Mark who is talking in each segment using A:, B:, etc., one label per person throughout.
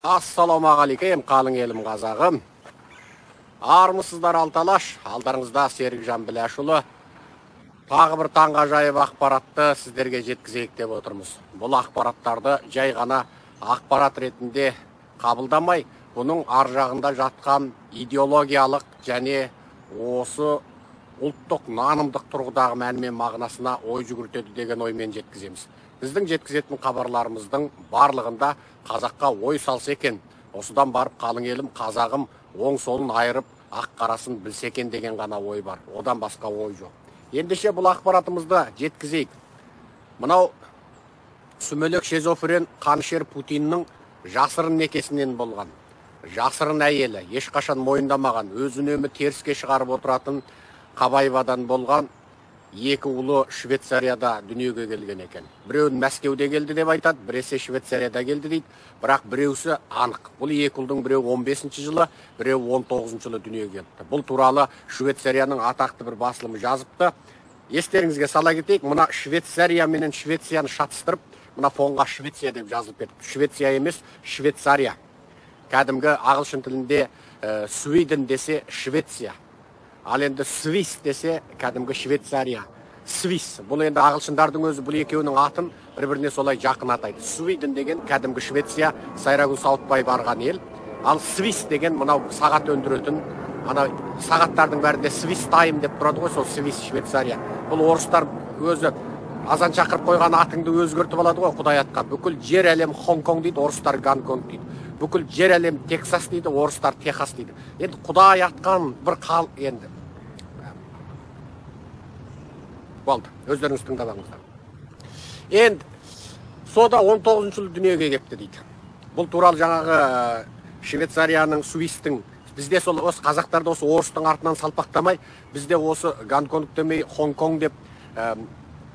A: Ассалаумағалейкем, қалың елім қазағым. Армысыздар алталаш, алдарыңызда Серікжан Біләшұлы. Тағы бір таңғажайып ақпаратты сіздерге жеткізейік деп отырмыз. Бұл ақпараттарды жай ғана ақпарат ретінде қабылдамай, бұның ар жағында жатқан идеологиялық және осы ұлттық нанымдық тұрғыдағы мәні мен мағынасына ой жүгіртеді деген оймен жеткіземіз. Біздің жеткізетін хабарларымыздың барлығында қазаққа ой салса екен, осыдан барып қалың елім қазағым оң солын айырып ақ қарасын білсе екен деген ғана ой бар. Одан басқа ой жоқ. Ендеше бұл ақпаратымызды жеткізейік. Мынау сүмелек шизофрен Қанішер Путиннің жасырын некесінен болған. Жасырын әйелі, ешқашан мойындамаған, өз үнемі теріске шығарып отыратын Қабаевадан болған екі ұлы Швейцарияда дүниеге келген екен. Біреуін Мәскеуде келді деп айтады, біресе Швейцарияда келді дейді. Бірақ біреусі анық. Бұл екі ұлдың біреу 15-ші жылы, біреу 19-ші жылы дүниеге келді. Бұл туралы Швейцарияның атақты бір басылымы жазыпты. Естеріңізге сала кетейік, мына Швейцария менен Швецияны шатыстырып, мына фонға Швеция деп жазылып кетті. Швеция емес, Швейцария. Кәдімгі ағылшын тілінде Sweden десе Швеция. Ал енді Свис десе кәдімгі Швейцария. Свис. Бұл енді ағылшындардың өзі бұл екеуінің атын бір-біріне солай жақын атайды. Sweden деген кәдімгі Швеция, Сайрагүл Сауытбай барған ел. Ал Свис деген мынау сағат өндіретін, ана сағаттардың бәрінде Свис тайм деп тұрады ғой, сол Свис Швейцария. Бұл орыстар өзі азан шақырып қойған атыңды өзгертіп алады ғой, Құдай атқа. Бүкіл жер әлем Хонконг дейді, орыстар Гонконг дейді. Бүкіл жер әлем Тексас дейді, орыстар Техас дейді. Енді Құдай атқан бір қал енді. Болды, өздеріңіз тыңдап алыңыздар. Енді сода 19-ші жылы дүниеге келіпті дейді. Бұл туралы жаңағы Швейцарияның, Суистің, бізде сол осы қазақтарды осы орыстың артынан салпақтамай, бізде осы Гонконг демей, Хонконг деп,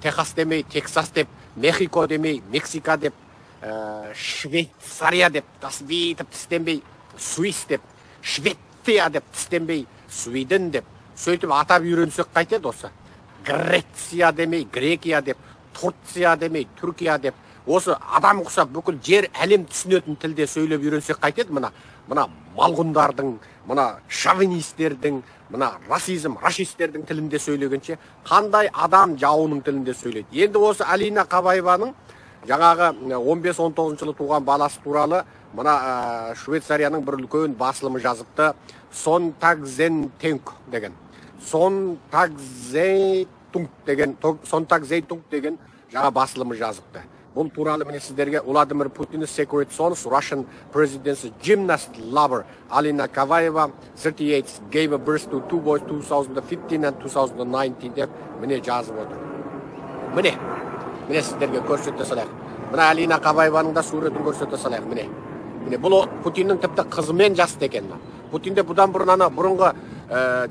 A: Техас демей, Тексас деп, Мехико демей, Мексика деп, Швейцария деп, бүйтіп тістенбей, Суис деп, Швеция деп тістенбей, Свиден деп, сөйтіп атап үйренсек қайтеді осы. Греция демей, Грекия деп, Турция демей, Түркия деп, осы адам құсап бүкіл жер әлем түсінетін тілде сөйлеп үйренсек қайтеді мына малғұндардың, мына шовинистердің, мына расистердің тілінде сөйлегенше қандай адам жауының тілінде сөйлейді. Енді осы Алина Қабаеваның жаңағы 15-19 жылы туған баласы туралы мына Швейцарияның бір үлкен басылымы жазыпты. Сонтагзейтунг деген жаңа басылымы жазыпты. Бұл туралы міне сіздерге Владимир Putin's Secret Sons, Russian President's Gymnast Lover Alina Kavaeva 38 gave birth to two boys 2015 and 2019 деп міне жазып отыр. Міне сіздерге көрсете салайық. Мына Алина Қабаеваның да суретін көрсете салайық. Міне бұл Путиннің тіпті қызымен жасты екен. Путинде бұдан бұрынғы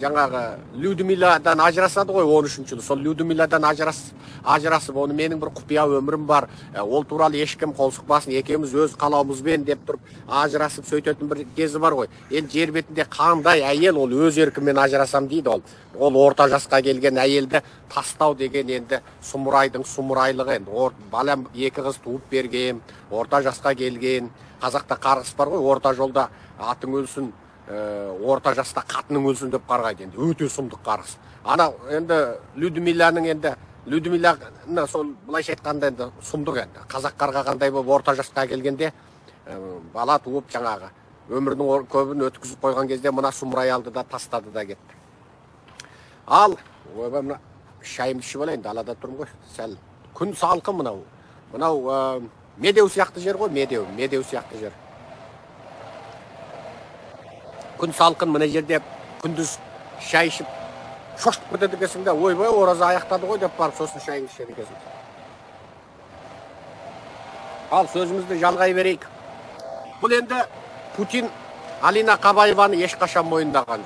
A: жаңағы Людмиладан ажырасады ғой 13-ші жылы. Сол Людмиладан ажырасып, оны менің бір құпия өмірім бар. Ол туралы ешкім қол сұқпасын, екеуміз өз қалауымызбен деп тұрып ажырасып сөйтетін бір кезі бар ғой. Енді жер бетінде қандай әйел ол өз еркіммен ажырасам дейді ол. Ол орта жасқа келген әйелді тастау деген енді сұмырайдың сұмырайлығы енді. Балам екі қыз туып берген, орта жасқа келген. Қазақта қарғыс бар ғой, орта жолда атың өлсін, орта жаста қатының өлсін деп қарғайды енді. Өте сұмдық қарғыс. Ана енді Людмиланы сол былайша айтқанда енді сұмдық енді. Қазақ қарғағандай болып орта жасқа келгенде бала туып жаңағы өмірінің көбін өткізіп қойған кезде мына сұмырай алды да тастады да кетті. Ал мына шайымды ішіп алайын, далада тұрмын ғой. Сәл күн салқын мынау Медеу сияқты жер ғой, Медеу сияқты жер. Күн салқын, мына жерде күндіз шай ішіп шошып кетеді екенсің да, ойбай, ораза аяқтады ғой деп барып сосын шайыңды ішеді екенсің. Ал сөзімізді жалғай берейік. Бұл енді Путин Алина Қабаеваны ешқашан мойындаған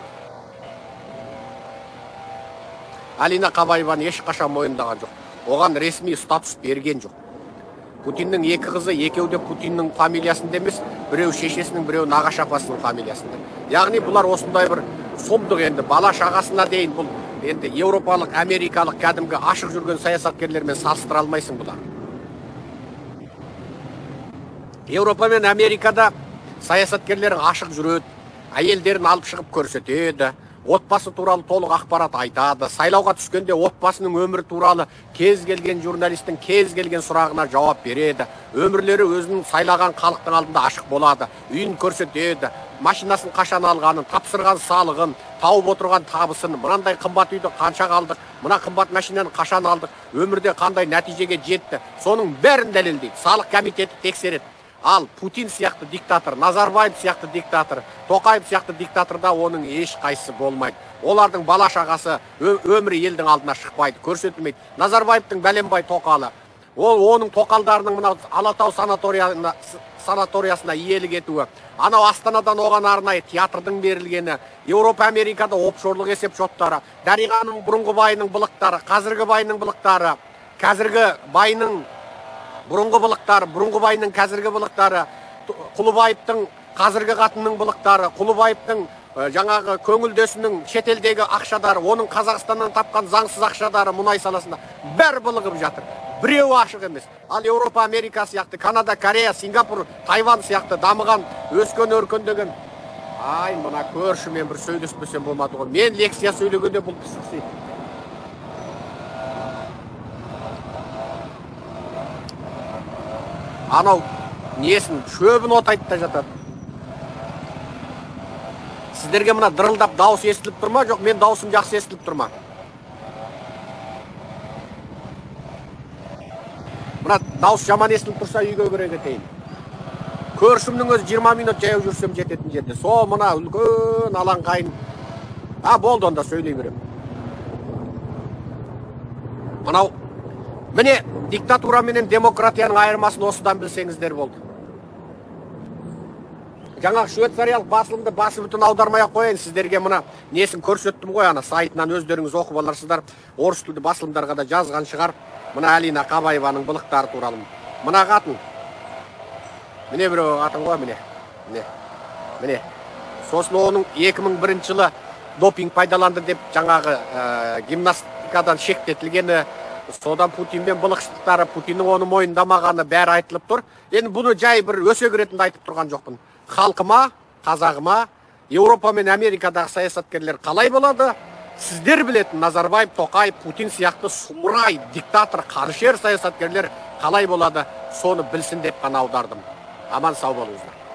A: жоқ. Оған ресми статус берген жоқ. Путиннің екі қызы, екеуі де Путиннің фамилиясында емес, біреу шешесінің, біреу нағашы апасының фамилиясында. Яғни бұлар осындай бір сұмдық енді, бала шағасына дейін бұл енді еуропалық, америкалық кәдімгі ашық жүрген саясаткерлермен салыстыра алмайсың бұлар. Еуропа мен Америкада саясаткерлер ашық жүреді, әйелдерін алып шығып көрсетеді, отбасы туралы толық ақпарат айтады. Сайлауға түскенде отбасының өмірі туралы кез келген журналистің кез келген сұрағына жауап береді. Өмірлері өзінің сайлаған халықтың алдында ашық болады. Үйін көрсетеді, машинасын қашан алғанын, тапсырған салығын, тауып отырған табысын, мынандай қымбат үйді қанша алдық, мына қымбат машинаны қашан алдық, өмірде қандай нәтижеге жетті, соның бәрін дәлелдейді. Салық комитеті тексереді. Ал Путин сияқты диктатор, Назарбаев сияқты диктатор, Тоқаев сияқты диктаторда оның еш қайсысы болмайды. Олардың бала шағасы өмірі елдің алдына шықпайды, көрсетілмейді. Назарбаевтың бәленбай тоқалы, оның тоқалдарының мынау Алатау санаториясына иелік етуі, анау Астанадан оған арнайы театрдың берілгені, Еуропа, Америкада офшорлық есеп шоттары, Дариғаның бұрынғы байының былықтары, қазіргі байының былықтары, қазіргі байының бұрынғы былықтары, бұрынғы байының қазіргі былықтары, Құлыбаевтың қазіргі қатынның былықтары, Құлыбаевтың жаңағы көңілдесінің шетелдегі ақшадары, оның Қазақстаннан тапқан заңсыз ақшадары мұнай саласында бәрі былығып жатыр. Біреуі ашық емес. Ал Еуропа, Америка сияқты, Канада, Корея, Сингапур, Тайван сияқты дамыған, өскен, өркендеген. Ай, мына көршімен бір сөйлеспесем болмады ғой. Мен лекция сөйлегенде бұл пысықсы. Анау несін шөбін отайды да жатады. Сіздерге мына дырылдап дауыс естіліп тұрма? Жоқ, мен дауысым жақсы естіліп тұрма? Мына дауыс жаман естіліп тұрса үйге кіре кетейін. Көршімнің өзі 20 минут жаяу жүрсем жететін жерде. Сол мына үлкен алаңқайын. Болды, онда сөйлей берем. Мынау міне диктатура менен демократияның айырмасын осыдан білсеңіздер болды. Жаңағы швейцариялық басылымды басы бүтін аудармай-ақ қояйын, сіздерге мына несін көрсеттім ғой, ана сайтынан өздеріңіз оқып аларсыздар. Орыс тілді басылымдарға да жазған шығар. Мына Алина Қабаеваның былықтары туралы. Мына қатын. Міне біреу қатын ғой, міне. Сосын оның 2001 жылы допинг пайдаланды деп жаңағы гимнастикадан шектетілгені, содан Путинмен былықшылықтары, Путиннің оны мойындамағаны бәрі айтылып тұр. Енді бұны жай бір өсек ретінде айтып тұрған жоқпын. Халқыма, қазағыма, Еуропа мен Америкадағы саясаткерлер қалай болады? Сіздер білетін Назарбаев, Тоқаев, Путин сияқты сұмырай, диктатор, қарышер саясаткерлер қалай болады? Соны білсін деп қана аудардым. Аман сау болыңыздар.